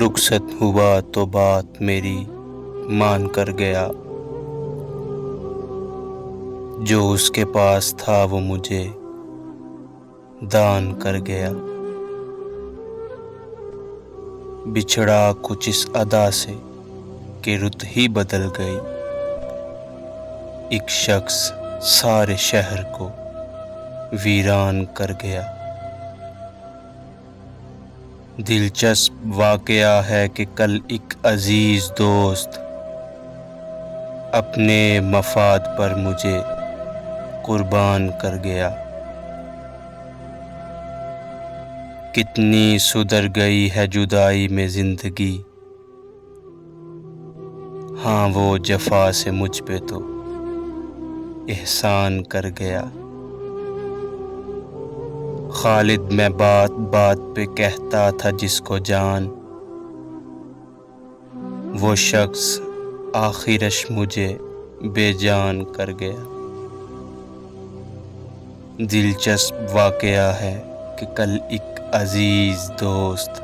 رخصت ہوا تو بات میری مان کر گیا، جو اس کے پاس تھا وہ مجھے دان کر گیا۔ بچھڑا کچھ اس ادا سے کہ رت ہی بدل گئی، ایک شخص سارے شہر کو ویران کر گیا۔ دلچسپ واقعہ ہے کہ کل ایک عزیز دوست اپنے مفاد پر مجھے قربان کر گیا۔ کتنی سدھر گئی ہے جدائی میں زندگی، ہاں وہ جفا سے مجھ پہ تو احسان کر گیا۔ خالد میں بات بات پہ کہتا تھا جس کو جان، وہ شخص آخرش مجھے بے جان کر گیا۔ دلچسپ واقعہ ہے کہ کل ایک عزیز دوست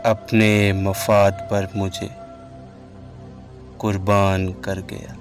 اپنے مفاد پر مجھے قربان کر گیا۔